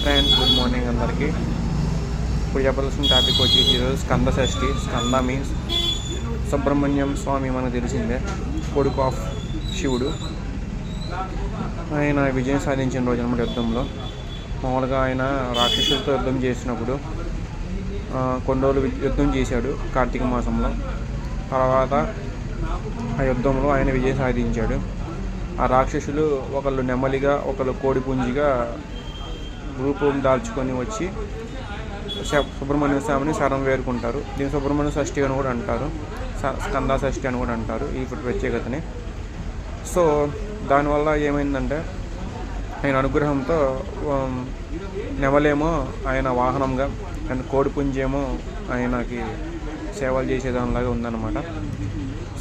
Friends, good morning అందరికీ. ఇప్పుడు చెప్పాల్సిన టాపిక్ వచ్చేసి ఈరోజు స్కంద షష్ఠి. స్కంద మీన్స్ సుబ్రహ్మణ్యం స్వామి, మనకు తెలిసిందే, కొడుకు ఆఫ్ శివుడు. ఆయన విజయం సాధించిన రోజు అన్నమాట యుద్ధంలో. మామూలుగా ఆయన రాక్షసులతో యుద్ధం చేసినప్పుడు కొన్ని రోజులు యుద్ధం చేశాడు కార్తీక మాసంలో. తర్వాత ఆ యుద్ధంలో ఆయన విజయం సాధించాడు. ఆ రాక్షసులు ఒకళ్ళు నెమలిగా, ఒకళ్ళు కోడిపుంజిగా రూపం దాల్చుకొని వచ్చి సుబ్రహ్మణ్య స్వామిని శరం వేరుకుంటారు. దీన్ని సుబ్రహ్మణ్య షష్ఠి అని కూడా అంటారు, స్కంద షష్ఠి అని కూడా అంటారు ఈ ప్రత్యేకతని. సో దానివల్ల ఏమైందంటే, ఆయన అనుగ్రహంతో నెమలేమో ఆయన వాహనంగా అండ్ కోడిపుంజేమో ఆయనకి సేవలు చేసేదానిలాగా ఉందన్నమాట.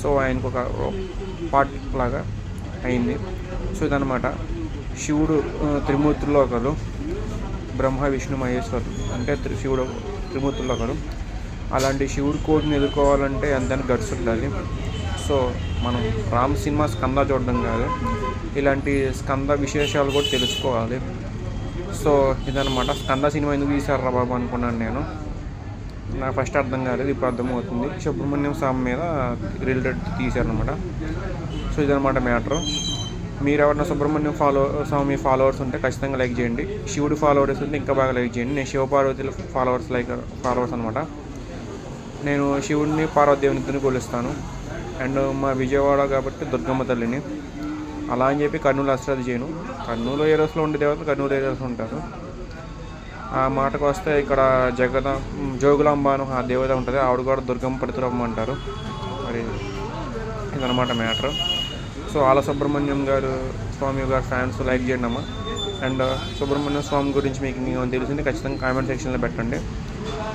సో ఆయనకు ఒక పార్ట్ లాగా అయింది. సో ఇదన్నమాట. శివుడు త్రిమూర్తుల్లో ఒకరు, బ్రహ్మ విష్ణు మహేశ్వరు, అంటే శివుడు త్రిమూర్తుల్లో ఒకరు. అలాంటి శివుడు కోటిని ఎదుర్కోవాలంటే ఎంతైనా గట్స్ ఉండాలి. సో మనం రామ్ సినిమా స్కంద చూడడం కాదు, ఇలాంటి స్కంద విశేషాలు కూడా తెలుసుకోవాలి. సో ఇదన్నమాట. స్కంద సినిమా ఎందుకు తీశారా బాబు అనుకున్నాను నేను. నాకు ఫస్ట్ అర్థం కాలేదు, ఇప్పుడు అర్థమవుతుంది. సుబ్రహ్మణ్యం స్వామి మీద రిలేటెడ్ తీశారనమాట. సో ఇదన్నమాట మ్యాటర్. మీరు ఎవరైనా సుబ్రహ్మణ్యం స్వామి ఫాలోవర్స్ ఉంటే ఖచ్చితంగా లైక్ చేయండి. శివుడు ఫాలోవర్స్ ఉంటే ఇంకా బాగా లైక్ చేయండి. నేను శివపార్వతుల ఫాలోవర్స్ అనమాట. నేను శివుడిని పార్వతీదేవిని కొలుస్తాను. అండ్ మా విజయవాడ కాబట్టి దుర్గమ్మ తల్లిని. అలా అని చెప్పి కర్నూలు అసలు చేయను. కర్నూలు ఏరియాస్లో ఉండే దేవతలు కర్నూలు ఏరియాస్లో ఉంటారు. ఆ మాటకు వస్తే ఇక్కడ జోగులాంబ అని ఆ దేవత ఉంటుంది, ఆవిడ కూడా దుర్గమ్మ పడితురమ్మ అంటారు. మరి ఇదన్నమాట మ్యాటర్. సో ఆల సుబ్రహ్మణ్యం స్వామి గారు ఫ్యాన్స్ లైక్ చేయండి అమ్మ. అండ్ సుబ్రహ్మణ్యం స్వామి గురించి మీకు తెలిసింది ఖచ్చితంగా కామెంట్ సెక్షన్లో పెట్టండి.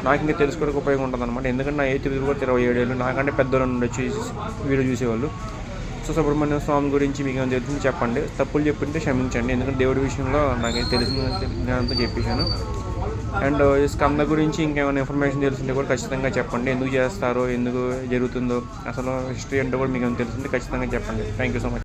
నాకు ఇంకా తెలుసుకోవడానికి ఉపయోగం ఉంటుంది అనమాట. ఎందుకంటే నా ఏజ్ కూడా 27 ఏళ్ళు, నాకంటే పెద్దలు ఉండొచ్చు వీడియో చూసేవాళ్ళు. సో సుబ్రహ్మణ్య స్వామి గురించి మీకు ఏమైనా తెలిసింది చెప్పండి. తప్పులు చెప్పింటే క్షమించండి, ఎందుకంటే దేవుడి విషయంలో నాకు తెలిసిన జ్ఞానంతో చెప్పేశాను. అండ్ ఈ స్కంద గురించి ఇంకేమైనా ఇన్ఫర్మేషన్ తెలిసింటే కూడా ఖచ్చితంగా చెప్పండి. ఎందుకు చేస్తారో, ఎందుకు జరుగుతుందో, అసలు హిస్టరీ అంటే కూడా మీకు ఏమైనా తెలిసింటే ఖచ్చితంగా చెప్పండి. Thank you so much.